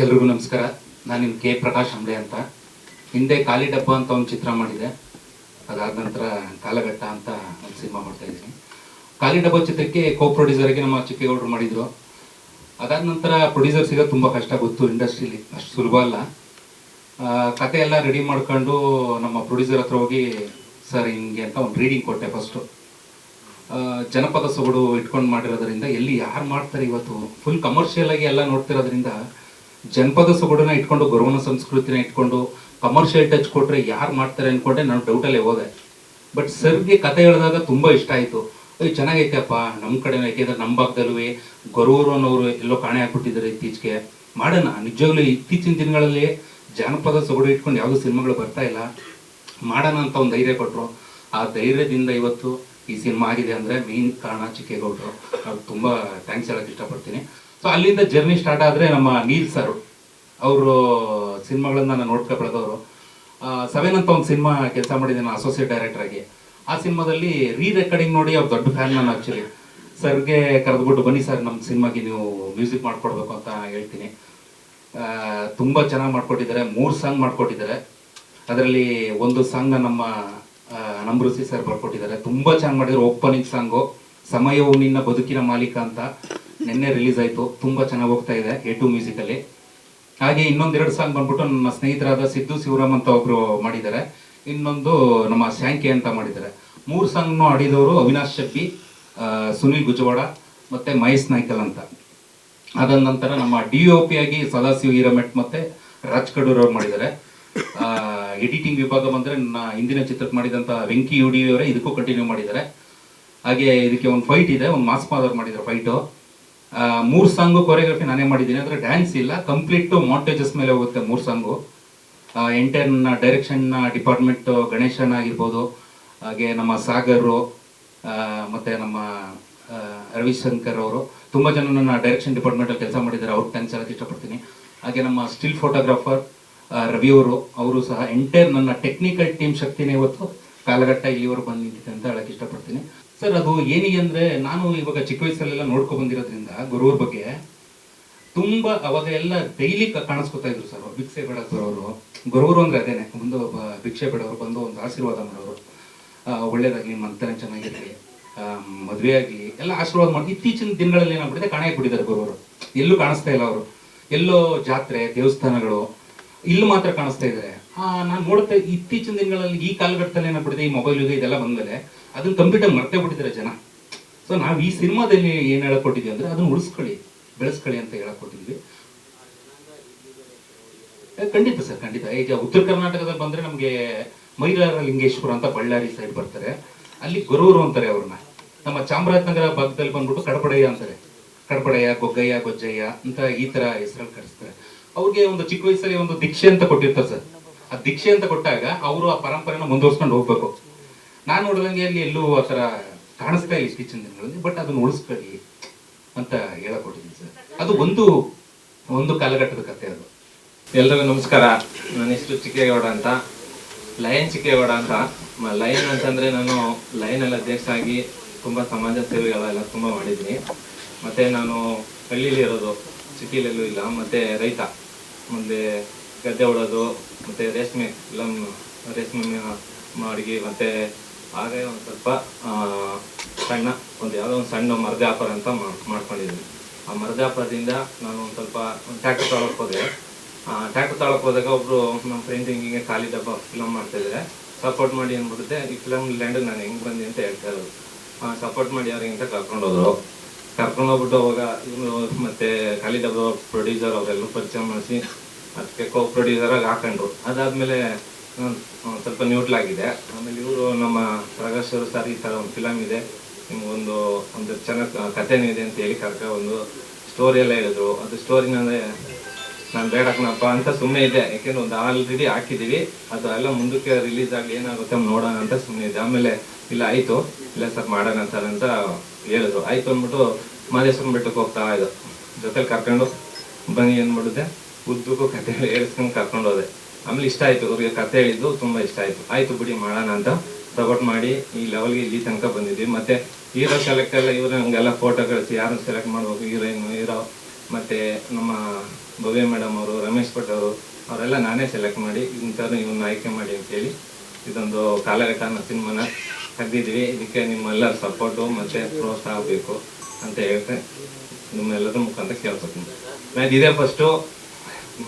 ಎಲ್ರಿಗೂ ನಮಸ್ಕಾರ. ನಾನು ನಿಮ್ಮ ಕೆ ಪ್ರಕಾಶ್ ಅಂಬಳೆ ಅಂತ. ಹಿಂದೆ ಖಾಲಿ ಡಬ್ಬ ಅಂತ ಒಂದು ಚಿತ್ರ ಮಾಡಿದೆ. ಅದಾದ ನಂತರ ಕಾಲಘಟ್ಟ ಅಂತ ಒಂದು ಸಿನಿಮಾ ಮಾಡ್ತಾ ಇದ್ದೀನಿ. ಖಾಲಿ ಡಬ್ಬ ಚಿತ್ರಕ್ಕೆ ಪ್ರೊಡ್ಯೂಸರ್ಗೆ ನಮ್ಮ ಚಿಕ್ಕೇಗೌಡರು ಮಾಡಿದರು. ಅದಾದ ನಂತರ ಪ್ರೊಡ್ಯೂಸರ್ ಸಿಗೋದು ತುಂಬ ಕಷ್ಟ, ಗೊತ್ತು, ಇಂಡಸ್ಟ್ರೀಲಿ ಅಷ್ಟು ಸುಲಭ ಅಲ್ಲ. ಕತೆ ಎಲ್ಲ ರೆಡಿ ಮಾಡ್ಕೊಂಡು ನಮ್ಮ ಪ್ರೊಡ್ಯೂಸರ್ ಹತ್ರ ಹೋಗಿ, ಸರ್ ಹಿಂಗೆ ಅಂತ ಒಂದು ರೀಡಿಂಗ್ ಕೊಟ್ಟೆ. ಫಸ್ಟು ಜನಪದ ಸೊಗಡು ಇಟ್ಕೊಂಡು ಮಾಡಿರೋದ್ರಿಂದ ಎಲ್ಲಿ ಯಾರು ಮಾಡ್ತಾರೆ ಇವತ್ತು, ಫುಲ್ ಕಮರ್ಷಿಯಲ್ ಆಗಿ ಎಲ್ಲ ನೋಡ್ತಿರೋದ್ರಿಂದ ಜನಪದ ಸೊಗಡನ್ನ ಇಟ್ಕೊಂಡು ಗೌರವನ ಸಂಸ್ಕೃತಿನ ಇಟ್ಕೊಂಡು ಕಮರ್ಷಿಯಲ್ ಟಚ್ ಕೊಟ್ಟರೆ ಯಾರು ಮಾಡ್ತಾರೆ ಅಂದ್ಕೊಂಡೆ ನಾನು ಡೌಟಲ್ಲೇ ಹೋದೆ. ಬಟ್ ಸರ್ಗೆ ಕತೆ ಹೇಳಿದಾಗ ತುಂಬ ಇಷ್ಟ ಆಯಿತು. ಚೆನ್ನಾಗೈತೆಪ್ಪ, ನಮ್ಮ ಕಡೆನೂ, ಯಾಕೆಂದರೆ ನಮ್ಮ ಭಾಗದಲ್ಲೂ ಗೊರೂರು ಅನ್ನೋರು ಎಲ್ಲೋ ಕಾಣೆ ಹಾಕ್ಬಿಟ್ಟಿದ್ದಾರೆ ಇತ್ತೀಚೆಗೆ. ಮಾಡೋಣ, ನಿಜವಾಗ್ಲೂ ಇತ್ತೀಚಿನ ದಿನಗಳಲ್ಲಿ ಜಾನಪದ ಸೊಗಡು ಇಟ್ಕೊಂಡು ಯಾವುದೂ ಸಿನಿಮಾಗಳು ಬರ್ತಾ ಇಲ್ಲ, ಮಾಡೋಣ ಅಂತ ಒಂದು ಧೈರ್ಯ ಕೊಟ್ಟರು. ಆ ಧೈರ್ಯದಿಂದ ಇವತ್ತು ಈ ಸಿನಿಮಾ ಆಗಿದೆ ಅಂದರೆ ಮೇನ್ ಕಾರಣ ಚಿಕ್ಕೇಗೌಡರು. ಅವ್ರು ತುಂಬ ಥ್ಯಾಂಕ್ಸ್ ಹೇಳೋಕ್ಕೆ ಇಷ್ಟಪಡ್ತೀನಿ. ಸೊ ಅಲ್ಲಿಂದ ಜರ್ನಿ ಸ್ಟಾರ್ಟ್ ಆದರೆ ನಮ್ಮ ನೀಲ್ ಸರ್ ಅವರು ಸಿನಿಮಾಗಳನ್ನ ನಾನು ನೋಡ್ಕೊ ಬೆಳೆದವರು. 7 ಅಂತ ಒಂದು ಸಿನಿಮಾ ಕೆಲಸ ಮಾಡಿದ್ದೀನಿ ಅಸೋಸಿಯೇಟ್ ಡೈರೆಕ್ಟರ್ ಆಗಿ. ಆ ಸಿನಿಮಾದಲ್ಲಿ ರೆಕಾರ್ಡಿಂಗ್ ನೋಡಿ ಅವ್ರು ದೊಡ್ಡ ಫ್ಯಾನ್ ನಾನು. ಆ್ಯಕ್ಚುಲಿ ಸರ್ಗೆ ಕರೆದ್ಬಿಟ್ಟು, ಬನ್ನಿ ಸರ್ ನಮ್ಮ ಸಿನಿಮಾಗೆ ನೀವು ಮ್ಯೂಸಿಕ್ ಮಾಡಿಕೊಡ್ಬೇಕು ಅಂತ ಹೇಳ್ತೀನಿ. ತುಂಬ ಚೆನ್ನಾಗಿ ಮಾಡಿಕೊಟ್ಟಿದ್ದಾರೆ. 3 ಸಾಂಗ್ ಮಾಡಿಕೊಟ್ಟಿದ್ದಾರೆ. ಅದರಲ್ಲಿ ಒಂದು ಸಾಂಗ್ನ ನಮ್ಮ ನಮ್ರಸಿ ಸರ್ ಬರ್ಕೊಟ್ಟಿದ್ದಾರೆ. ತುಂಬ ಚೆನ್ನಾಗಿ ಮಾಡಿದ್ರು. ಓಪನಿಂಗ್ ಸಾಂಗು ಸಮಯವು ನಿನ್ನ ಬದುಕಿನ ಮಾಲೀಕ ಅಂತ ನಿನ್ನೆ ರಿಲೀಸ್ ಆಯಿತು. ತುಂಬ ಚೆನ್ನಾಗಿ ಹೋಗ್ತಾ ಇದೆ A2 ಮ್ಯೂಸಿಕಲ್ಲಿ. ಹಾಗೆ ಇನ್ನೊಂದೆರಡು ಸಾಂಗ್ ಬಂದ್ಬಿಟ್ಟು ನನ್ನ ಸ್ನೇಹಿತರಾದ ಸಿದ್ದು ಶಿವರಾಮ್ ಅಂತ ಒಬ್ಬರು ಮಾಡಿದ್ದಾರೆ. ಇನ್ನೊಂದು ನಮ್ಮ ಸ್ಯಾಂಕೆ ಅಂತ ಮಾಡಿದ್ದಾರೆ. 3 ಸಾಂಗ್ನು ಆಡಿದವರು ಅವಿನಾಶ್ ಶೆಟ್ಟಿ, ಸುನಿಲ್ ಗುಜವಾಡ ಮತ್ತು ಮಹೇಶ್ ನಾಯ್ಕಲ್ ಅಂತ. ಅದಾದ ನಂತರ ನಮ್ಮ DOP ಆಗಿ ಸದಾಶಿವ ಹಿರಮೆಟ್ ಮತ್ತು ರಾಜ್ ಕಡೂರ್ ಅವ್ರು ಮಾಡಿದ್ದಾರೆ. ಎಡಿಟಿಂಗ್ ವಿಭಾಗ ಬಂದರೆ ನನ್ನ ಹಿಂದಿನ ಚಿತ್ರಕ್ಕೆ ಮಾಡಿದಂಥ ವೆಂಕಿ UD ಅವರೇ ಇದಕ್ಕೂ ಕಂಟಿನ್ಯೂ ಮಾಡಿದ್ದಾರೆ. ಹಾಗೆ ಇದಕ್ಕೆ ಒಂದು ಫೈಟ್ ಇದೆ, ಒಂದು ಮಾಸ್ ಮಾದರ್ ಮಾಡಿದ್ದಾರೆ ಫೈಟು. 3 ಸಾಂಗು ಕೊರಿಯೋಗ್ರಫಿ ನಾನೇ ಮಾಡಿದ್ದೀನಿ. ಅಂದರೆ ಡ್ಯಾನ್ಸ್ ಇಲ್ಲ, ಕಂಪ್ಲೀಟು ಮಾಂಟೇಜಸ್ ಮೇಲೆ ಹೋಗುತ್ತೆ 3 ಸಾಂಗು. ಎಂಟೈರ್ ಡೈರೆಕ್ಷನ್ ಡಿಪಾರ್ಟ್ಮೆಂಟು ಗಣೇಶನ್ ಆಗಿರ್ಬೋದು, ಹಾಗೆ ನಮ್ಮ ಸಾಗರು ಮತ್ತು ನಮ್ಮ ರವಿಶಂಕರ್ ಅವರು ತುಂಬ ಜನ ನನ್ನ ಡೈರೆಕ್ಷನ್ ಡಿಪಾರ್ಟ್ಮೆಂಟಲ್ಲಿ ಕೆಲಸ ಮಾಡಿದ್ದಾರೆ. ಅವ್ರಿಗೆ ಥ್ಯಾಂಕ್ಸ್ ಹೇಳೋಕ್ಕೆ ಇಷ್ಟಪಡ್ತೀನಿ. ಹಾಗೆ ನಮ್ಮ ಸ್ಟಿಲ್ ಫೋಟೋಗ್ರಾಫರ್ ರವಿ ಅವರು ಸಹ ಎಂಟೈರ್ ನನ್ನ ಟೆಕ್ನಿಕಲ್ ಟೀಮ್ ಶಕ್ತಿನೇ ಇವತ್ತು ಕಾಲಘಟ್ಟ ಇಲ್ಲಿವರೆಗೂ ಬಂದು ನಿಂತಿದೆ ಅಂತ ಹೇಳಕ್ಕೆ ಇಷ್ಟಪಡ್ತೀನಿ. ಸರ್ ಅದು ಏನಿಗೆ ಅಂದರೆ, ನಾನು ಇವಾಗ ಚಿಕ್ಕ ವಯಸ್ಸಲ್ಲೆಲ್ಲ ನೋಡ್ಕೊಂಡು ಬಂದಿರೋದ್ರಿಂದ ಗುರುವ್ರ ಬಗ್ಗೆ ತುಂಬ ಅವಾಗ ಎಲ್ಲ ಡೈಲಿ ಕಾಣಿಸ್ಕೊತಾ ಇದ್ರು ಸರ್. ಭಿಕ್ಷೆ ಬೇಡೋರು ಗುರುವರು ಅಂದರೆ ಅದೇನೆ, ಒಂದು ಭಿಕ್ಷೆ ಬೇಡೋರು ಬಂದು ಒಂದು ಆಶೀರ್ವಾದ ಮಾಡೋರು, ಒಳ್ಳೇದಾಗಲಿ, ಮಂತನ ಚೆನ್ನಾಗಿರಲಿ, ಮದುವೆ ಆಗಲಿ ಎಲ್ಲ ಆಶೀರ್ವಾದ ಮಾಡಿ. ಇತ್ತೀಚಿನ ದಿನಗಳಲ್ಲಿ ಏನಾಗ್ಬಿಟ್ಟಿದೆ, ಕಾಣೆ ಹಾಕ್ಬಿಟ್ಟಿದ್ದಾರೆ ಗುರುವರು. ಎಲ್ಲೂ ಕಾಣಿಸ್ತಾ ಇಲ್ಲ ಅವರು. ಎಲ್ಲೋ ಜಾತ್ರೆ ದೇವಸ್ಥಾನಗಳು ಇಲ್ಲಿ ಮಾತ್ರ ಕಾಣಿಸ್ತಾ ಇದ್ದಾರೆ. ನಾನು ನೋಡ್ತಾ ಇತ್ತೀಚಿನ ದಿನಗಳಲ್ಲಿ ಈ ಕಾಲಘಟ್ಟದಲ್ಲಿ ಏನಾಗ್ಬಿಟ್ಟಿದೆ, ಈ ಮೊಬೈಲ್ ಯುಗ ಇದೆಲ್ಲ ಬಂದಮೇಲೆ ಅದನ್ನ ಕಂಪ್ಯೂಟರ್ ಮರ್ತೇ ಬಿಟ್ಟಿದ್ದಾರೆ ಜನ. ಸೊ ನಾವು ಈ ಸಿನಿಮಾದಲ್ಲಿ ಏನು ಹೇಳ್ಕೊಟ್ಟಿದ್ವಿ ಅಂದರೆ ಅದನ್ನ ಉಳಿಸ್ಕೊಳ್ಳಿ, ಬೆಳೆಸ್ಕೊಳ್ಳಿ ಅಂತ ಹೇಳ್ಕೊಟ್ಟಿದ್ವಿ. ಖಂಡಿತ ಸರ್, ಖಂಡಿತ. ಈಗ ಉತ್ತರ ಕರ್ನಾಟಕದಲ್ಲಿ ಬಂದರೆ ನಮಗೆ ಮೈಲಾರ ಲಿಂಗೇಶ್ವರ ಅಂತ ಬಳ್ಳಾರಿ ಸೈಡ್ ಬರ್ತಾರೆ, ಅಲ್ಲಿ ಗುರೂರು ಅಂತಾರೆ ಅವ್ರನ್ನ. ನಮ್ಮ ಚಾಮರಾಜನಗರ ಭಾಗದಲ್ಲಿ ಬಂದ್ಬಿಟ್ಟು ಕಡಪಡಯ್ಯ ಅಂತಾರೆ. ಕಡಪಡಯ್ಯ, ಗೊಗ್ಗಯ್ಯ, ಗೊಜ್ಜಯ್ಯ ಅಂತ ಈ ಥರ ಹೆಸರಲ್ಲಿ ಕರೆಸ್ತಾರೆ. ಅವ್ರಿಗೆ ಒಂದು ಚಿಕ್ಕ ವಯಸ್ಸಲ್ಲಿ ಒಂದು ದೀಕ್ಷೆ ಅಂತ ಕೊಟ್ಟಿರ್ತಾರೆ ಸರ್. ಆ ದೀಕ್ಷೆ ಅಂತ ಕೊಟ್ಟಾಗ ಅವರು ಆ ಪರಂಪರೆನ ಮುಂದುವರ್ಸ್ಕೊಂಡು ಹೋಗ್ಬೇಕು. ನಾನು ನೋಡಿದಂಗೆ ಅಲ್ಲಿ ಎಲ್ಲೂ ಆ ಥರ ಕಾಣಿಸ್ತಾ ಇಲ್ಲ ಇತ್ತೀಚಿನ ದಿನಗಳಲ್ಲಿ. ಬಟ್ ಅದನ್ನು ಉಳಿಸ್ಕೊಳ್ಳಿ ಅಂತ ಹೇಳಕೊಟ್ಟಿದ್ದೀನಿ ಸರ್. ಅದು ಒಂದು ಕಾಲಘಟ್ಟದ ಕಥೆ ಅದು. ಎಲ್ರಿಗೂ ನಮಸ್ಕಾರ. ನನ್ನ ಹೆಸರು ಚಿಕ್ಕೇಗೌಡ ಅಂತ, ಲಯನ್ ಚಿಕ್ಕೇಗೌಡ ಅಂತ. ಲಯನ್ ಅಂತಂದರೆ ನಾನು ಲಯನೆಲ್ಲ ಅಧ್ಯಕ್ಷ ಆಗಿ ತುಂಬ ಸಮಾಜ ಸೇವೆಗಳೆಲ್ಲ ತುಂಬ ಮಾಡಿದ್ದೀನಿ. ಮತ್ತು ನಾನು ಹಳ್ಳಿಲಿ ಇರೋದು, ಸಿಟಿಲೆಲ್ಲೂ ಇಲ್ಲ. ಮತ್ತು ರೈತ, ಮುಂದೆ ಗದ್ದೆ ಹೊಡೋದು, ಮತ್ತು ರೇಷ್ಮೆ ಅಡುಗೆ, ಮತ್ತು ಹಾಗೆ ಒಂದು ಸ್ವಲ್ಪ ಯಾವುದೋ ಒಂದು ಸಣ್ಣ ಮರದ ವ್ಯಾಪಾರ ಅಂತ ಮಾಡ್ಕೊಂಡಿದ್ದೀನಿ. ಆ ಮರದ ವ್ಯಾಪಾರದಿಂದ ನಾನು ಒಂದು ಸ್ವಲ್ಪ ಟ್ಯಾಕ್ಟರ್ ತೊಗೊಳಕ್ಕೆ ಹೋದೆ. ಟ್ಯಾಕ್ಟರ್ ತೊಗೊಳಕ್ಕೆ ಹೋದಾಗ ಒಬ್ಬರು ನಮ್ಮ ಫ್ರೆಂಡ್ ಹಿಂಗೆ ಖಾಲಿ ಡಬ್ಬ ಫಿಲಮ್ ಮಾಡ್ತಾಯಿದ್ದಾರೆ, ಸಪೋರ್ಟ್ ಮಾಡಿ ಅಂದ್ಬಿಡುತ್ತೆ. ಈ ಫಿಲಮ್ ಲ್ಯಾಂಡ್ ನಾನು ಹೆಂಗೆ ಬಂದೆ ಅಂತ ಹೇಳ್ತಾ ಇರೋದು. ಸಪೋರ್ಟ್ ಮಾಡಿ ಅವ್ರಿಗೆ ಅಂತ ಕರ್ಕೊಂಡೋದ್ರು. ಕರ್ಕೊಂಡೋಗ್ಬಿಟ್ಟು ಅವಾಗ ಇವರು ಮತ್ತು ಖಾಲಿ ಡಬ್ಬ ಪ್ರೊಡ್ಯೂಸರ್ ಅವರೆಲ್ಲರೂ ಪರಿಚಯ ಮಾಡಿಸಿ ಅದಕ್ಕೆ ಪ್ರೊಡ್ಯೂಸರಾಗಿ ಹಾಕೊಂಡ್ರು. ಅದಾದಮೇಲೆ ಸ್ವಲ್ಪ ನ್ಯೂಟ್ಲಾಗಿದೆ. ಆಮೇಲೆ ಇವರು ನಮ್ಮ ಪ್ರಕಾಶ್ ಅವರು, ಸರ್ ಈ ಥರ ಒಂದು ಫಿಲಮ್ ಇದೆ, ನಿಮಗೊಂದು ಚೆನ್ನಾಗಿ ಕಥೆನೂ ಇದೆ ಅಂತ ಹೇಳಿ ಒಂದು ಸ್ಟೋರಿ ಎಲ್ಲ ಹೇಳಿದ್ರು. ಅದು ಸ್ಟೋರಿನ ಅಂದರೆ ನಾನು ಬೇಡಕ್ಕನಪ್ಪ ಅಂತ ಸುಮ್ಮನೆ ಇದೆ, ಯಾಕೆಂದ್ರೆ ಒಂದು ಆಲ್ರೆಡಿ ಹಾಕಿದ್ದೀವಿ, ಅದು ಎಲ್ಲ ಮುಂದಕ್ಕೆ ರಿಲೀಸ್ ಆಗಲಿ ಏನಾಗುತ್ತೆ ನೋಡೋಣ ಅಂತ ಸುಮ್ಮನೆ ಇದೆ. ಆಮೇಲೆ ಇಲ್ಲ ಆಯಿತು, ಇಲ್ಲ ಸರ್ ಮಾಡೋಣ ಸರ್ ಅಂತ ಹೇಳಿದ್ರು. ಆಯಿತು ಅಂದ್ಬಿಟ್ಟು ಮಾದೇಶ್ವರನ ಬೆಟ್ಟಕ್ಕೆ ಹೋಗ್ತಾ ಇದ್ದು, ಜೊತೆಲಿ ಕರ್ಕೊಂಡು ಬನ್ನಿ ಅಂದ್ಬಿಟ್ಟಿದೆ. ಉದ್ದಕ್ಕೂ ಕತೆ ಹೇಳಿಸ್ಕೊಂಡು ಕರ್ಕೊಂಡು ಹೋದೆ. ಆಮೇಲೆ ಇಷ್ಟ ಆಯಿತು, ಅವ್ರಿಗೆ ಕತೆ ಹೇಳಿದ್ದು ತುಂಬ ಇಷ್ಟ ಆಯಿತು. ಆಯಿತು ಬಿಡಿ ಮಾಡೋಣ ಅಂತ ಸಪೋರ್ಟ್ ಮಾಡಿ ಈ ಲೆವೆಲ್ಗೆ ಇಲ್ಲಿ ತನಕ ಬಂದಿದ್ವಿ. ಮತ್ತು ಹೀರೋ ಸೆಲೆಕ್ಟ್ ಎಲ್ಲ ಇವರು ನಮಗೆಲ್ಲ ಫೋಟೋ ಕಳಿಸಿ ಯಾರನ್ನು ಸೆಲೆಕ್ಟ್ ಮಾಡ್ಬೇಕು, ಹೀರೋಯಿನ್, ಹೀರೋ ಮತ್ತು ನಮ್ಮ ಭವ್ಯ ಮೇಡಮ್ ಅವರು, ರಮೇಶ್ ಭಟ್ ಅವರು, ಅವರೆಲ್ಲ ನಾನೇ ಸೆಲೆಕ್ಟ್ ಮಾಡಿ ಇಂಥವ್ರು ಇವನ್ನ ಆಯ್ಕೆ ಮಾಡಿ ಅಂತೇಳಿ ಇದೊಂದು ಕಾಲಘಟ್ಟ ಅನ್ನೋ ಸಿನಿಮಾನ ತೆಗ್ದಿದ್ವಿ. ಇದಕ್ಕೆ ನಿಮ್ಮೆಲ್ಲರ ಸಪೋರ್ಟು ಮತ್ತು ಪ್ರೋತ್ಸಾಹ ಬೇಕು ಅಂತ ಹೇಳ್ತೆ ನಿಮ್ಮೆಲ್ಲರ ಮುಖಾಂತರ ಕೇಳ್ಕೊತೀನಿ. ನಾನು ಇದೇ ಫಸ್ಟು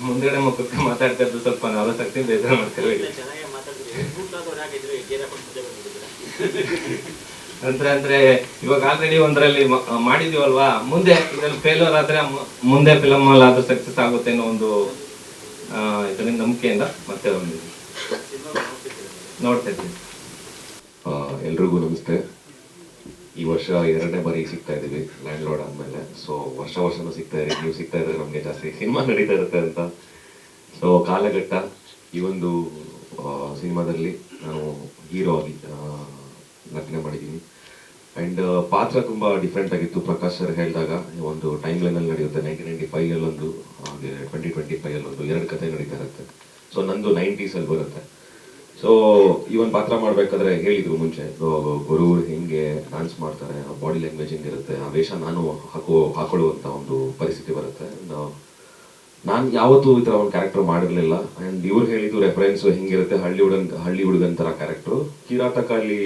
ಮುಂದೆಗಡೆ ಮುಖಕ್ಕೆ ಮಾತಾಡ್ತಾ ಇದ್ದು ಸ್ವಲ್ಪ ನಾವಸಕ್ತಿ ಬೇಜಾರು ಮಾಡ್ತಿರ್ಬೇಡಿ ಅಂದ್ರೆ ಇವಾಗ ಆಲ್ರೆಡಿ ಒಂದರಲ್ಲಿ ಮಾಡಿದೀವಲ್ವಾ, ಮುಂದೆ ಇದ್ರಲ್ಲಿ ಫೇಲ್ಯೂರ್ ಆದ್ರೆ ಮುಂದೆ ಫಿಲಮ್ ಅಲ್ಲಿ ಆದ್ರೂ ಸಕ್ಸಸ್ ಆಗುತ್ತೆ ಅನ್ನೋ ಒಂದು ಇದರಿಂದ ನಂಬಿಕೆಯಿಂದ ಮತ್ತೆ ಒಂದು ನೋಡ್ತಾ ಇದ್ದೀವಿ. ಎಲ್ರಿಗೂ ನಮಸ್ತೆ. ಈ ವರ್ಷ 2ನೇ ಬಾರಿ ಸಿಗ್ತಾ ಇದೀವಿ ಲ್ಯಾಂಡ್ ಲಾರ್ಡ್ ಆದ್ಮೇಲೆ. ಸೊ ವರ್ಷನೂ ಸಿಗ್ತಾ ಇರಿ, ನೀವು ಸಿಗ್ತಾ ಇದ್ರೆ ನಮಗೆ ಜಾಸ್ತಿ ಸಿನಿಮಾ ನಡೀತಾ ಇರುತ್ತೆ ಅಂತ. ಸೊ ಕಾಲಘಟ್ಟ ಈ ಒಂದು ಸಿನಿಮಾದಲ್ಲಿ ನಾನು ಹೀರೋ ಆಗಿ ನಟನೆ ಮಾಡಿದ್ದೀನಿ. ಆ್ಯಂಡ್ ಪಾತ್ರ ತುಂಬ ಡಿಫ್ರೆಂಟ್ ಆಗಿತ್ತು. ಪ್ರಕಾಶ್ ಸರ್ ಹೇಳಿದಾಗ ಒಂದು ಟೈಮ್ ಲೈನಲ್ಲಿ ನಡೆಯುತ್ತೆ. 1995 ಅಲ್ಲೊಂದು, ಹಾಗೆ 2025 ಅಲ್ಲೊಂದು 2 ಕತೆ ನಡೀತಾ ಇರುತ್ತೆ. ಸೊ ನಂದು 90s ಅಲ್ಲಿ ಬರುತ್ತೆ. ಸೊ ಈ ಒಂದು ಪಾತ್ರ ಮಾಡಬೇಕಾದ್ರೆ ಹೇಳಿದ್ರು ಮುಂಚೆ, ಗುರು ಹೆಂಗೆ ಡಾನ್ಸ್ ಮಾಡ್ತಾರೆ, ಬಾಡಿ ಲ್ಯಾಂಗ್ವೇಜ್ ಹೆಂಗಿರುತ್ತೆ, ಆ ವೇಷ ನಾನು ಹಾಕೊಳ್ಳುವಂಥ ಒಂದು ಪರಿಸ್ಥಿತಿ ಬರುತ್ತೆ. ನಾನು ಯಾವತ್ತೂ ಈ ಥರ ಒಂದು ಕ್ಯಾರೆಕ್ಟರ್ ಮಾಡಿರಲಿಲ್ಲ. ಆ್ಯಂಡ್ ಇವ್ರು ಹೇಳಿದ್ದು ರೆಫರೆನ್ಸು ಹೆಂಗಿರುತ್ತೆ, ಹಳ್ಳಿ ಹುಡುಗನ ಥರ ಕ್ಯಾರೆಕ್ಟ್ರು, ಕಿರಾತಕಲ್ಲಿ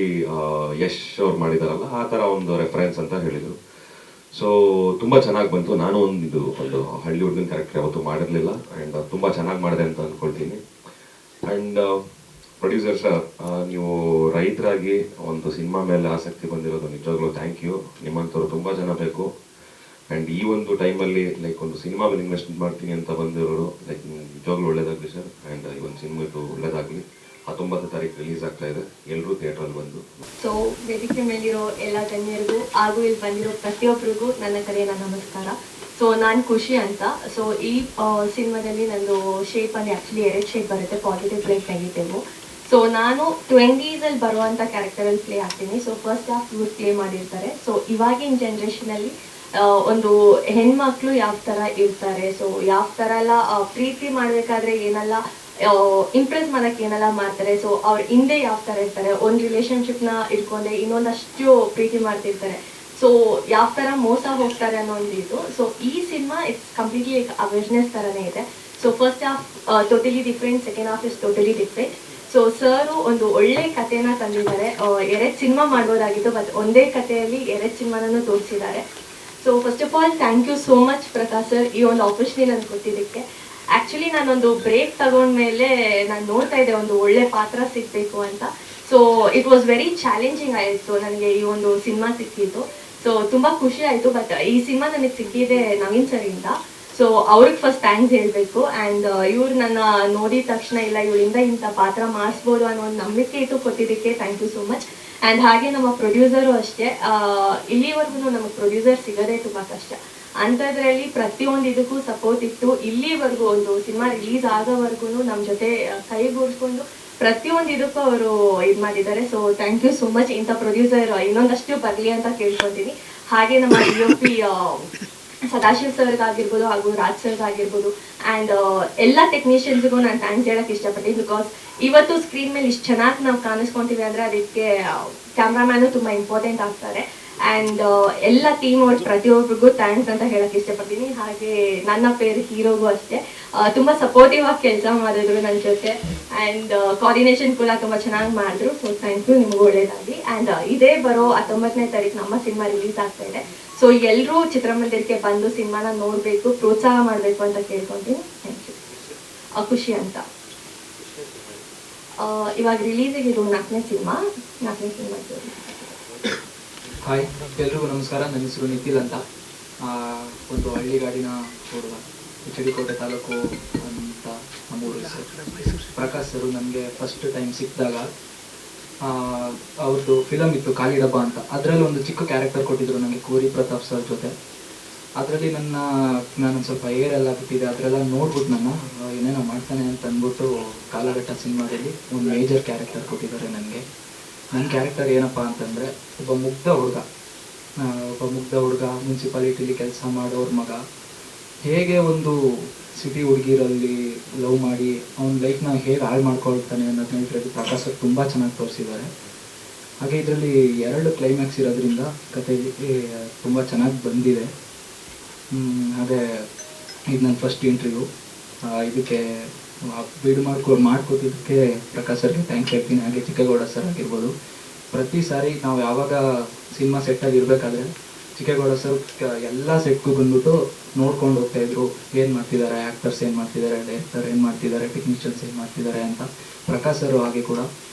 ಯಶ್ ಅವ್ರು ಮಾಡಿದಾರಲ್ಲ ಆ ಥರ ಒಂದು ರೆಫರೆನ್ಸ್ ಅಂತ ಹೇಳಿದರು. ಸೊ ತುಂಬ ಚೆನ್ನಾಗಿ ಬಂತು. ನಾನು ಒಂದು ಹಳ್ಳಿ ಹುಡುಗನ ಕ್ಯಾರೆಕ್ಟರ್ ಯಾವತ್ತೂ ಮಾಡಿರಲಿಲ್ಲ. ಆ್ಯಂಡ್ ತುಂಬ ಚೆನ್ನಾಗಿ ಮಾಡಿದೆ ಅಂತ ಅಂದ್ಕೊಳ್ತೀನಿ. ಆ್ಯಂಡ್ ಪ್ರೊಡ್ಯೂಸರ್ ಸರ್, ನೀವು ರೈತರಾಗಿ ಒಂದು ಸಿನಿಮಾ ಮೇಲೆ ಆಸಕ್ತಿ ಬಂದಿರೋದು ನಿಜವಾಗ್ಲೂ ಥ್ಯಾಂಕ್ ಯು. ನಿಮ್ಮಂಥವ್ರು ತುಂಬ ಜನ ಬೇಕು. ಆ್ಯಂಡ್ ಈ ಒಂದು ಟೈಮಲ್ಲಿ ಲೈಕ್ ಒಂದು ಸಿನಿಮಾ ಮೇಲೆ ಇನ್ವೆಸ್ಟ್ ಮಾಡ್ತೀನಿ ಅಂತ ಬಂದಿರೋರು ಲೈಕ್ ನಿಜವಾಗ್ಲೂ ಒಳ್ಳೇದಾಗಲಿ ಸರ್. ಆ್ಯಂಡ್ ಈ ಒಂದು ಸಿನಿಮಾ ಇದು ಒಳ್ಳೇದಾಗಲಿ. 19ನೇ ತಾರೀಕು ರಿಲೀಸ್ ಆಗ್ತಾ ಇದೆ. ಎಲ್ಲರೂ ಥಿಯೇಟ್ರಲ್ಲಿ ಬಂದು. ಸೊ ವೇದಿಕೆ ಮೇಲಿರೋ ಎಲ್ಲ ಗಣ್ಯರಿಗೂ ಹಾಗೂ ಇಲ್ಲಿ ಬಂದಿರೋ ಪ್ರತಿಯೊಬ್ಬರಿಗೂ ನನ್ನ ಕಡೆಯ ನಮಸ್ಕಾರ. ಸೊ ನಾನು ಖುಷಿ ಅಂತ. ಸೊ ಈ ಸಿನಿಮಾದಲ್ಲಿ ನಂದು ಶೇಪಲ್ಲಿ ಆ್ಯಕ್ಚುಲಿ 2 ಶೇಪ್ ಬರುತ್ತೆ, ಪಾಸಿಟಿವ್ ಪ್ಲೇ ನೆಗೆಟಿವ್. ಸೊ ನಾನು 20s ಅಲ್ಲಿ ಬರುವಂಥ ಕ್ಯಾರೆಕ್ಟರಲ್ಲಿ ಪ್ಲೇ ಆಗ್ತೀನಿ. ಸೊ ಫಸ್ಟ್ ಹಾಫ್ ಇವ್ರು ಪ್ಲೇ ಮಾಡಿರ್ತಾರೆ. ಸೊ ಇವಾಗಿನ ಜನ್ರೇಷನಲ್ಲಿ ಒಂದು ಹೆಣ್ಮಕ್ಳು ಯಾವ ಥರ ಇರ್ತಾರೆ, ಸೊ ಯಾವ ಥರ ಎಲ್ಲ ಪ್ರೀತಿ ಮಾಡಬೇಕಾದ್ರೆ ಏನೆಲ್ಲ ಇಂಪ್ರೆಸ್ ಮಾಡೋಕ್ಕೆ ಏನೆಲ್ಲ ಮಾಡ್ತಾರೆ, ಸೊ ಅವ್ರ ಹಿಂದೆ ಯಾವ ಥರ ಇರ್ತಾರೆ, ಒಂದು ರಿಲೇಷನ್ಶಿಪ್ನ ಇಟ್ಕೊಂಡೆ ಇನ್ನೊಂದಷ್ಟು ಪ್ರೀತಿ ಮಾಡ್ತಿರ್ತಾರೆ, ಸೊ ಯಾವ ಥರ ಮೋಸ ಹೋಗ್ತಾರೆ ಅನ್ನೋ ಒಂದು ಇದು. ಸೊ ಈ ಸಿನಿಮಾ ಇಟ್ಸ್ ಕಂಪ್ಲೀಟ್ಲಿ ಅವೇರ್ನೆಸ್ ಥರನೇ ಇದೆ. So first half totally different, second half is totally different. ಸೊ ಸರು ಒಂದು ಒಳ್ಳೆ ಕಥೆನ ತಂದಿದ್ದಾರೆ. 2 ಸಿನಿಮಾ ಮಾಡ್ಬೋದಾಗಿತ್ತು, ಬಟ್ ಒಂದೇ ಕಥೆಯಲ್ಲಿ 2 ಸಿನಿಮಾನೂ ತೋರಿಸಿದ್ದಾರೆ. So first of all thank you so much Prakash sir, ಈ ಒಂದು ಆಪರ್ಚುನಿಟಿ ನನಗೆ ಕೊಟ್ಟಿದ್ದಕ್ಕೆ. ಆ್ಯಕ್ಚುಲಿ ನಾನೊಂದು ಬ್ರೇಕ್ ತಗೊಂಡ್ಮೇಲೆ ನಾನು ನೋಡ್ತಾ ಇದ್ದೆ ಒಂದು ಒಳ್ಳೆ ಪಾತ್ರ ಸಿಗಬೇಕು ಅಂತ. So it was very challenging ಆಯಿತು ನನಗೆ ಈ ಒಂದು ಸಿನಿಮಾ ಸಿಕ್ಕಿದ್ದು. ಸೊ ತುಂಬ ಖುಷಿ ಆಯಿತು. ಬಟ್ ಈ ಸಿನಿಮಾ ನನಗೆ ಸಿಕ್ಕಿದೆ ನವೀನ್ ಸರಿಂದ. ಸೊ ಅವ್ರಿಗೆ ಫಸ್ಟ್ ಥ್ಯಾಂಕ್ಸ್ ಹೇಳಬೇಕು. ಆ್ಯಂಡ್ ಇವ್ರು ನನ್ನ ನೋಡಿದ ತಕ್ಷಣ ಇಲ್ಲ ಇವಳಿಂದ ಇಂಥ ಪಾತ್ರ ಮಾಡಿಸ್ಬೋದು ಅನ್ನೋ ಒಂದು ನಂಬಿಕೆ ಇಟ್ಟು ಕೊಟ್ಟಿದ್ದಕ್ಕೆ thank you so much. And ಹಾಗೆ ನಮ್ಮ ಪ್ರೊಡ್ಯೂಸರು ಅಷ್ಟೇ, ಇಲ್ಲಿವರೆಗೂ ನಮಗೆ ಪ್ರೊಡ್ಯೂಸರ್ ಸಿಗೋದೇ ತುಂಬ ಕಷ್ಟ. ಅಂಥದ್ರಲ್ಲಿ ಪ್ರತಿಯೊಂದು ಇದಕ್ಕೂ ಸಪೋರ್ಟ್ ಇತ್ತು. ಇಲ್ಲಿವರೆಗೂ ಒಂದು ಸಿನಿಮಾ ರಿಲೀಸ್ ಆಗೋವರೆಗೂ ನಮ್ಮ ಜೊತೆ ಕೈಗೂಡಿಸ್ಕೊಂಡು ಪ್ರತಿಯೊಂದು ಇದಕ್ಕೂ ಅವರು ಇದು ಮಾಡಿದ್ದಾರೆ. So thank you so much. ಇಂಥ ಪ್ರೊಡ್ಯೂಸರ್ ಇನ್ನೊಂದಷ್ಟು ಬರಲಿ ಅಂತ ಕೇಳ್ಕೊತೀನಿ. ಹಾಗೆ ನಮ್ಮ DOP ಸದಾಶಿವ್ ಸರ್ಗಾಗಿರ್ಬೋದು ಹಾಗೂ ರಾಜ್ ಸರ್ಗಾಗಿರ್ಬೋದು ಆ್ಯಂಡ್ ಎಲ್ಲ ಟೆಕ್ನಿಷಿಯನ್ಸ್ಗೂ ನಾನು ಥ್ಯಾಂಕ್ಸ್ ಹೇಳಕ್ಕೆ ಇಷ್ಟಪಡ್ತೀನಿ. ಬಿಕಾಸ್ ಇವತ್ತು ಸ್ಕ್ರೀನ್ ಮೇಲೆ ಇಷ್ಟು ಚೆನ್ನಾಗಿ ನಾವು ಕಾಣಿಸ್ಕೊತೀವಿ ಅಂದರೆ ಅದಕ್ಕೆ ಕ್ಯಾಮ್ರಾಮ್ಯಾನು ತುಂಬ ಇಂಪಾರ್ಟೆಂಟ್ ಆಗ್ತಾರೆ. ಆ್ಯಂಡ್ ಎಲ್ಲ ಟೀಮ್ ಅವ್ರ ಪ್ರತಿಯೊಬ್ಬರಿಗೂ ಥ್ಯಾಂಕ್ಸ್ ಅಂತ ಹೇಳಕ್ಕೆ ಇಷ್ಟಪಡ್ತೀನಿ. ಹಾಗೆ ನನ್ನ ಪೇರು ಹೀರೋಗೂ ಅಷ್ಟೇ, ತುಂಬ ಸಪೋರ್ಟಿವ್ ಆಗಿ ಕೆಲಸ ಮಾಡಿದ್ರು ನನ್ನ ಜೊತೆ. ಆ್ಯಂಡ್ ಕೋಆರ್ಡಿನೇಷನ್ ಕೂಡ ತುಂಬ ಚೆನ್ನಾಗಿ ಮಾಡಿದ್ರು. ಸೊ ಥ್ಯಾಂಕ್ ಯು, ನಿಮ್ಗೆ ಒಳ್ಳೇದಾಗಿ. ಆ್ಯಂಡ್ ಇದೇ ಬರೋ 19ನೇ ತಾರೀಕು ನಮ್ಮ ಸಿನಿಮಾ ರಿಲೀಸ್ ಆಗ್ತಾ ಇದೆ. ಸೊ ಎಲ್ಲರೂ ಚಿತ್ರಮಂದಿರಕ್ಕೆ ಬಂದು ಸಿನಿಮಾನ ನೋಡಬೇಕು, ಪ್ರೋತ್ಸಾಹ ಮಾಡಬೇಕು ಅಂತ ಕೇಳ್ಕೊತೀನಿ. Thank you. ಖುಷಿ ಅಂತ ಇವಾಗ ರಿಲೀಸಿಗಿರೋ 4ನೇ ಸಿನಿಮಾ. ಹಾಯ್, ಎಲ್ರಿಗೂ ನಮಸ್ಕಾರ. ನನ್ನ ಹೆಸರು ನಿಖಿಲ್ ಅಂತ. ಒಂದು ಹಳ್ಳಿಗಾಡಿನ ಹುಡುಗ, ಕೋಟೆ ತಾಲೂಕು ಅಂತ ನಮ್ಮೂರು ಹೆಸರು. ಪ್ರಕಾಶ್ ಸರು ನನಗೆ ಫಸ್ಟ್ ಟೈಮ್ ಸಿಕ್ಕಿದಾಗ ಅವ್ರದ್ದು ಫಿಲಮ್ ಇತ್ತು ಖಾಲಿ ಡಬ್ಬ ಅಂತ. ಅದರಲ್ಲಿ ಒಂದು ಚಿಕ್ಕ ಕ್ಯಾರೆಕ್ಟರ್ ಕೊಟ್ಟಿದ್ರು ನನಗೆ, ಕೋರಿ ಪ್ರತಾಪ್ ಸರ್ ಜೊತೆ. ಅದರಲ್ಲಿ ನಾನು ಸ್ವಲ್ಪ ಏರೆಲ್ಲ ಬಿಟ್ಟಿದೆ, ಅದರೆಲ್ಲ ನೋಡ್ಬಿಟ್ಟು ನನ್ನ ಏನೇನೋ ಮಾಡ್ತಾನೆ ಅಂತ ಅಂದ್ಬಿಟ್ಟು ಕಾಲಘಟ್ಟ ಸಿನಿಮಾದಲ್ಲಿ ಒಂದು ಮೇಜರ್ ಕ್ಯಾರೆಕ್ಟರ್ ಕೊಟ್ಟಿದ್ದಾರೆ ನನಗೆ. ನನ್ನ ಕ್ಯಾರೆಕ್ಟರ್ ಏನಪ್ಪ ಅಂತಂದರೆ, ಒಬ್ಬ ಮುಗ್ಧ ಹುಡುಗ ಮುನ್ಸಿಪಾಲಿಟಿಲಿ ಕೆಲಸ ಮಾಡೋರ ಮಗ ಹೇಗೆ ಒಂದು ಸಿಟಿ ಹುಡುಗಿರಲ್ಲಿ ಲವ್ ಮಾಡಿ ಅವ್ನ ಲೈಫ್ನ ಹೇಗೆ ಹಾಳು ಮಾಡ್ಕೊಳ್ತಾನೆ ಅನ್ನೋದನ್ನ ಇದರಲ್ಲಿ ಪ್ರಕಾಶ್ ತುಂಬ ಚೆನ್ನಾಗಿ ತೋರಿಸಿದ್ದಾರೆ. ಹಾಗೆ ಇದರಲ್ಲಿ 2 ಕ್ಲೈಮ್ಯಾಕ್ಸ್ ಇರೋದ್ರಿಂದ ಕತೆ ತುಂಬ ಚೆನ್ನಾಗಿ ಬಂದಿದೆ. ಅದೇ ಇದು ನನ್ನ ಫಸ್ಟ್ ಇಂಟರ್ವ್ಯೂ. ಇದಕ್ಕೆ ಬೀಡು ಮಾಡ್ಕೊತಿದ್ದಕ್ಕೆ ಪ್ರಕಾಶ್ ಸರ್ಗೆ ಥ್ಯಾಂಕ್ಸ್ ಹೇಳ್ತೀನಿ. ಹಾಗೆ ಚಿಕ್ಕೇಗೌಡ ಸರ್ ಆಗಿರ್ಬೋದು. ಪ್ರತಿ ಸಾರಿ ನಾವು ಯಾವಾಗ ಸಿನಿಮಾ ಸೆಟ್ಟಾಗಿ ಇರಬೇಕಾದ್ರೆ ಚಿಕ್ಕೇಗೌಡ ಸರ್ ಎಲ್ಲ ಸೆಟ್ಗೂ ಬಂದ್ಬಿಟ್ಟು ನೋಡ್ಕೊಂಡು ಹೋಗ್ತಾಯಿದ್ರು, ಏನು ಮಾಡ್ತಿದ್ದಾರೆ ಆ್ಯಕ್ಟರ್ಸ್, ಏನು ಮಾಡ್ತಿದ್ದಾರೆ ಡೈರೆಕ್ಟರ್ ಏನು ಮಾಡ್ತಿದ್ದಾರೆ, ಟೆಕ್ನಿಷಿಯನ್ಸ್ ಏನು ಮಾಡ್ತಿದ್ದಾರೆ ಅಂತ. ಪ್ರಕಾಶ್ ಸರ್ ಹಾಗೆ ಕೂಡ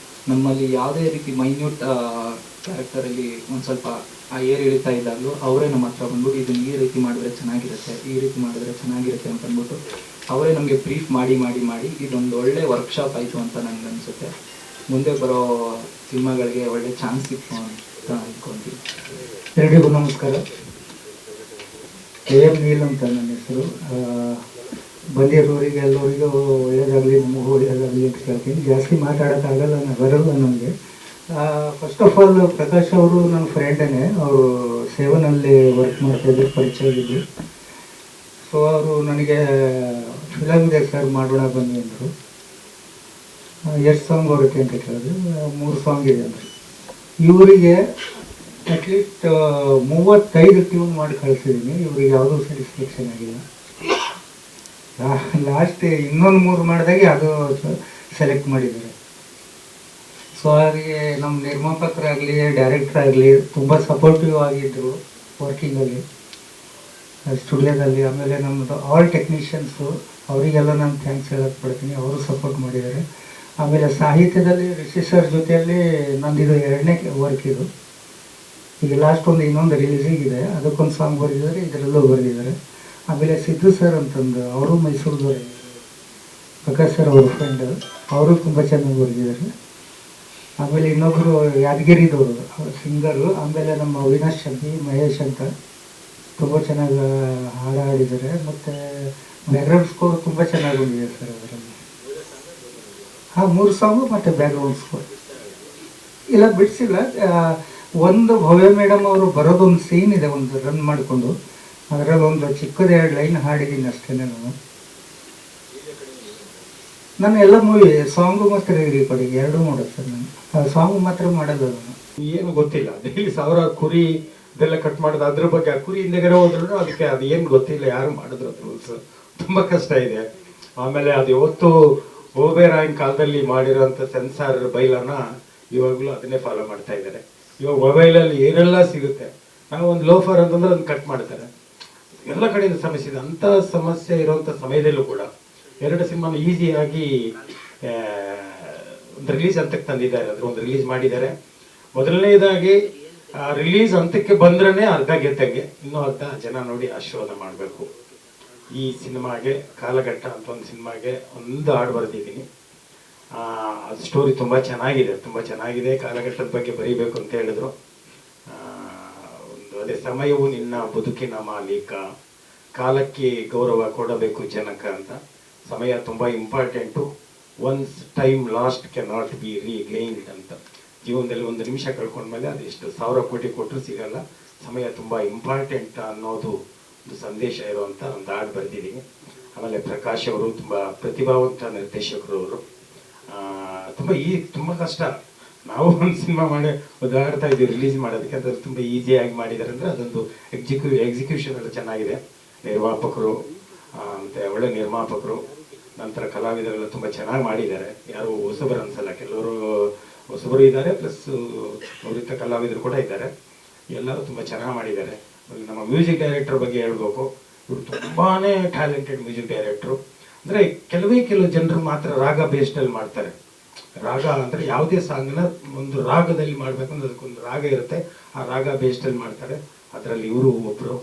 ನಮ್ಮಲ್ಲಿ ಯಾವುದೇ ರೀತಿ ಮೈನ್ಯೂಟ್ ಕ್ಯಾರೆಕ್ಟರಲ್ಲಿ ಒಂದು ಸ್ವಲ್ಪ ಆ ಏರ್ ಇಳಿತಾ ಇದ್ದಾಗಲೂ ಅವರೇ ನಮ್ಮ ಹತ್ರ ಬಂದ್ಬಿಟ್ಟು ಇದನ್ನು ಈ ರೀತಿ ಮಾಡಿದ್ರೆ ಚೆನ್ನಾಗಿರುತ್ತೆ, ಈ ರೀತಿ ಮಾಡಿದ್ರೆ ಚೆನ್ನಾಗಿರುತ್ತೆ ಅಂತ ಅಂದ್ಬಿಟ್ಟು ಅವರೇ ನಮಗೆ ಬ್ರೀಫ್ ಮಾಡಿ ಮಾಡಿ ಮಾಡಿ ಇದೊಂದು ಒಳ್ಳೆ ವರ್ಕ್ಶಾಪ್ ಆಯಿತು ಅಂತ ನನಗೆ ಅನಿಸುತ್ತೆ. ಮುಂದೆ ಬರೋ ಸಿನಿಮಾಗಳಿಗೆ ಒಳ್ಳೆ ಚಾನ್ಸ್ ಸಿಕ್ತು ಅಂತ ಅಂದ್ಕೊಳ್ತೀನಿ. ಎಲ್ರಿಗೂ ನಮಸ್ಕಾರ. KM ನೀಲ್ ಅಂತ ನನ್ನ ಹೆಸರು. ಬಂದಿರೋರಿಗೆ ಎಲ್ಲರಿಗೂ ಒಳ್ಳೇದಾಗಲಿ, ನಮಗೂ ಒಳ್ಳೇದಾಗಲಿ ಅಂತ ಕೇಳ್ತೀನಿ. ಜಾಸ್ತಿ ಮಾತಾಡೋಕ್ಕಾಗಲ್ಲ, ಬರಲ್ಲ ನನಗೆ. ಫಸ್ಟ್ ಆಫ್ ಆಲ್ ಪ್ರಕಾಶ್ ಅವರು ನನ್ನ ಫ್ರೆಂಡೇ. ಅವರು ಸೇವನಲ್ಲಿ ವರ್ಕ್ ಮಾಡ್ತಾಯಿದ್ರು, ಪರಿಚಯ ಆಗಿದ್ದು. ಸೊ ಅವರು ನನಗೆ ಫಿಲಮ್ ಇದೆ ಸರ್ ಮಾಡೋಣ ಬನ್ನಿ ಅಂದರು. ಎಷ್ಟು ಸಾಂಗ್ ಬರುತ್ತೆ ಅಂತ ಕೇಳಿದ್ರು. 3 ಸಾಂಗ್ ಇದೆ ಅಂದರು. ಇವರಿಗೆ ಅಟ್ಲೀಸ್ಟ್ 35 ಟ್ಯೂನ್ ಮಾಡಿ ಕಳಿಸಿದ್ದೀನಿ. ಇವ್ರಿಗೆ ಯಾವುದೂ ಸ್ಯಾಟಿಸ್ಫ್ಯಾಕ್ಷನ್ ಆಗಿಲ್ಲ. ಲಾಸ್ಟ್ ಇನ್ನೊಂದು 3 ಮಾಡಿದಾಗೆ ಅದು ಸೆಲೆಕ್ಟ್ ಮಾಡಿದ್ದಾರೆ. ಸೊ ಹಾಗೆ ನಮ್ಮ ನಿರ್ಮಾಪಕರಾಗಲಿ ಡೈರೆಕ್ಟರ್ ಆಗಲಿ ತುಂಬ ಸಪೋರ್ಟಿವ್ ಆಗಿದ್ದರು ವರ್ಕಿಂಗಲ್ಲಿ, ಸ್ಟುಡಿಯೋದಲ್ಲಿ. ಆಮೇಲೆ ನಮ್ಮದು ಆಲ್ ಟೆಕ್ನಿಷಿಯನ್ಸು, ಅವರಿಗೆಲ್ಲ ನಾನು ಥ್ಯಾಂಕ್ಸ್ ಹೇಳಕ್ಕೆ ಪಡ್ತೀನಿ. ಅವರು ಸಪೋರ್ಟ್ ಮಾಡಿದ್ದಾರೆ. ಆಮೇಲೆ ಸಾಹಿತ್ಯದಲ್ಲಿ ರಿಷಿ ಸರ್ ಜೊತೆಯಲ್ಲಿ ನಂದಿದು 2ನೇ ವರ್ಕ್ ಇದು. ಈಗ ಲಾಸ್ಟ್ ಇನ್ನೊಂದು ರಿಲೀಸಿಂಗಿದೆ, ಅದಕ್ಕೊಂದು ಸಾಂಗ್ ಬರೆದಿದ್ದಾರೆ, ಇದರಲ್ಲೂ ಬರೆದಿದ್ದಾರೆ. ಆಮೇಲೆ ಸಿದ್ದು ಸರ್ ಅಂತಂದು ಅವರು ಮೈಸೂರದವರೇ, ಪ್ರಕಾಶ್ ಸರ್ ಅವ್ರ ಫ್ರೆಂಡ್, ಅವರು ತುಂಬ ಚೆನ್ನಾಗಿ ಬರೆದಿದ್ದಾರೆ. ಆಮೇಲೆ ಇನ್ನೊಬ್ಬರು ಯಾದಗಿರಿದವರು ಸಿಂಗರು. ಆಮೇಲೆ ನಮ್ಮ ಅವಿನಾಶ್ ಶಬ್ಬಿ, ಮಹೇಶ್ ಅಂತ ತುಂಬ ಚೆನ್ನಾಗಿ ಹಾಡಿದ್ದಾರೆ. ಮತ್ತು ಬ್ಯಾಕ್ಗ್ರೌಂಡ್ ಸ್ಕೋರ್ ತುಂಬ ಚೆನ್ನಾಗಿ ಬಂದಿದೆ ಸರ್ ಅದರಲ್ಲಿ. 3 ಸಾಂಗು ಮತ್ತು ಬ್ಯಾಕ್ಗ್ರೌಂಡ್ ಸ್ಕೋರ್ ಇಲ್ಲ ಬಿಡಿಸಿಲ್ಲ. ಒಂದು ಭವ್ಯ ಮೇಡಮ್ ಅವರು ಬರೋದೊಂದು ಸೀನ್ ಇದೆ, ಒಂದು ರನ್ ಮಾಡಿಕೊಂಡು ಅದರಲ್ಲಿ ಒಂದು ಚಿಕ್ಕದ 2 ಲೈನ್ ಹಾಡಿದ್ದೀನಿ ಅಷ್ಟೇ. ನಾನು ಎಲ್ಲ ಮೂವಿ ಸಾಂಗು ಮತ್ತು ರೆಕಾರ್ಡಿಂಗ್ 2 ಮಾಡೋದು ಸರ್. ನಾನು ಸಾಂಗು ಮಾತ್ರ ಮಾಡೋದು. ನಾನು ಏನು ಗೊತ್ತಿಲ್ಲ, ಡೈಲಿ 1000 ಕುರಿ ಇದೆಲ್ಲ ಕಟ್ ಮಾಡೋದು, ಅದ್ರ ಬಗ್ಗೆ ಆ ಕುರಿ ಹಿಂದೆಗಡೆ ಹೋದ್ರು ಅದಕ್ಕೆ ಅದು ಏನು ಗೊತ್ತಿಲ್ಲ, ಯಾರು ಮಾಡಿದ್ರು ಅದು ರೂಲ್ಸ್. ತುಂಬ ಕಷ್ಟ ಇದೆ. ಆಮೇಲೆ ಅದು ಯಾವತ್ತು ಓಬೇರಾಯನ್ ಕಾಲದಲ್ಲಿ ಮಾಡಿರೋಂಥ ಸೆನ್ಸಾರ್ ಬೈಲನ್ನ ಇವಾಗಲೂ ಅದನ್ನೇ ಫಾಲೋ ಮಾಡ್ತಾ ಇದ್ದಾರೆ. ಇವಾಗ ಮೊಬೈಲಲ್ಲಿ ಏನೆಲ್ಲ ಸಿಗುತ್ತೆ, ನಾವು ಒಂದು ಲೋಫರ್ ಅಂತಂದ್ರೆ ಅದನ್ನ ಕಟ್ ಮಾಡ್ತಾರೆ. ಎಲ್ಲ ಕಡೆಯಿಂದ ಸಮಸ್ಯೆ ಇದೆ. ಅಂಥ ಸಮಸ್ಯೆ ಇರೋಂಥ ಸಮಯದಲ್ಲೂ ಕೂಡ 2 ಸಿನಿಮಾನ ಈಸಿಯಾಗಿ ಒಂದು ರಿಲೀಸ್ ಹಂತಕ್ಕೆ ತಂದಿದ್ದಾರೆ. ಅದ್ರ ಒಂದು ರಿಲೀಸ್ ಮಾಡಿದ್ದಾರೆ. ಮೊದಲನೇದಾಗಿ ರಿಲೀಸ್ ಹಂತಕ್ಕೆ ಬಂದ್ರೇ ಅರ್ಧ ಗೆದ್ದಂಗೆ, ಇನ್ನೂ ಅರ್ಧ ಜನ ನೋಡಿ ಆಶೀರ್ವಾದ ಮಾಡಬೇಕು. ಈ ಸಿನಿಮಾಗೆ ಕಾಲಘಟ್ಟ ಅಂತ ಒಂದು ಸಿನಿಮಾಗೆ ಒಂದು ಹಾಡು ಬರೆದಿದ್ದೀನಿ. ಅದು ಸ್ಟೋರಿ ತುಂಬ ಚೆನ್ನಾಗಿದೆ, ತುಂಬ ಚೆನ್ನಾಗಿದೆ. ಕಾಲಘಟ್ಟದ ಬಗ್ಗೆ ಬರೀಬೇಕು ಅಂತ ಹೇಳಿದ್ರು. ಒಂದು ಅದೇ ಸಮಯವು ನಿನ್ನ ಬದುಕಿನ ಮಾಲೀಕ, ಕಾಲಕ್ಕೆ ಗೌರವ ಕೊಡಬೇಕು ಜನಕ ಅಂತ. ಸಮಯ ತುಂಬ important. Once time lost can not be regained ಅಂತ. ಜೀವನದಲ್ಲಿ 1 ನಿಮಿಷ ಕಳ್ಕೊಂಡ್ಮೇಲೆ ಅದೆಷ್ಟು 1000 ಕೋಟಿ ಕೊಟ್ಟರು ಸಿಗಲ್ಲ. ಸಮಯ ತುಂಬ ಇಂಪಾರ್ಟೆಂಟ್ ಅನ್ನೋದು ಒಂದು ಸಂದೇಶ ಇರುವಂಥ ಒಂದು ಹಾಡು ಬರೆದಿದ್ದೀನಿ. ಆಮೇಲೆ ಪ್ರಕಾಶ್ ಅವರು ತುಂಬ ಪ್ರತಿಭಾವಂತ ನಿರ್ದೇಶಕರು. ಅವರು ತುಂಬ ಕಷ್ಟ. ನಾವು ಒಂದು ಸಿನಿಮಾ ಮಾಡಿ ಓದಾಡ್ತಾ ಇದ್ದೀವಿ ರಿಲೀಸ್ ಮಾಡೋದಕ್ಕೆ, ಅದು ತುಂಬ ಈಸಿಯಾಗಿ ಮಾಡಿದ್ದಾರೆ. ಅಂದರೆ ಅದೊಂದು ಎಕ್ಸಿಕ್ಯೂಷನ್ ಎಲ್ಲ ಚೆನ್ನಾಗಿದೆ. ನಿರ್ಮಾಪಕರು ಮತ್ತು ಒಳ್ಳೆ ನಿರ್ಮಾಪಕರು, ನಂತರ ಕಲಾವಿದರೆಲ್ಲ ತುಂಬ ಚೆನ್ನಾಗಿ ಮಾಡಿದ್ದಾರೆ. ಯಾರು ಹೊಸಬರು ಅನ್ಸಲ್ಲ, ಕೆಲವರು ಹೊಸಬರು ಇದ್ದಾರೆ, ಪ್ಲಸ್ ನುರಿತ ಕಲಾವಿದರು ಕೂಡ ಇದ್ದಾರೆ. ಎಲ್ಲರೂ ತುಂಬ ಚೆನ್ನಾಗಿ ಮಾಡಿದ್ದಾರೆ. ನಮ್ಮ ಮ್ಯೂಸಿಕ್ ಡೈರೆಕ್ಟರ್ ಬಗ್ಗೆ ಹೇಳ್ಬೇಕು. ಇವರು ತುಂಬಾ ಟ್ಯಾಲೆಂಟೆಡ್ ಮ್ಯೂಸಿಕ್ ಡೈರೆಕ್ಟ್ರು. ಅಂದರೆ ಕೆಲವು ಜನರು ಮಾತ್ರ ರಾಗ ಬೇಸ್ಡಲ್ಲಿ ಮಾಡ್ತಾರೆ. ರಾಗ ಅಂದರೆ ಯಾವುದೇ ಸಾಂಗ್ನ ಒಂದು ರಾಗದಲ್ಲಿ ಮಾಡಬೇಕಂದ್ರೆ ಅದಕ್ಕೊಂದು ರಾಗ ಇರುತ್ತೆ, ಆ ರಾಗ ಬೇಸ್ಡಲ್ಲಿ ಮಾಡ್ತಾರೆ. ಅದರಲ್ಲಿ ಇವರು ಒಬ್ಬರು.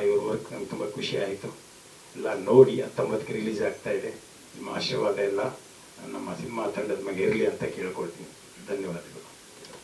ಇವರು ವರ್ಕ್ ನಂಗೆ ತುಂಬ ಖುಷಿ ಆಯಿತು. ಎಲ್ಲ ನೋಡಿ 19ಕ್ಕೆ ರಿಲೀಸ್ ಆಗ್ತಾ ಇದೆ. ನಿಮ್ಮ ಆಶೀರ್ವಾದ ಎಲ್ಲ ನಮ್ಮ ಸಿನಿಮಾ ತಂಡದ ಮೇಲೆ ಇರಲಿ ಅಂತ ಕೇಳ್ಕೊಳ್ತೀನಿ. ಧನ್ಯವಾದಗಳು.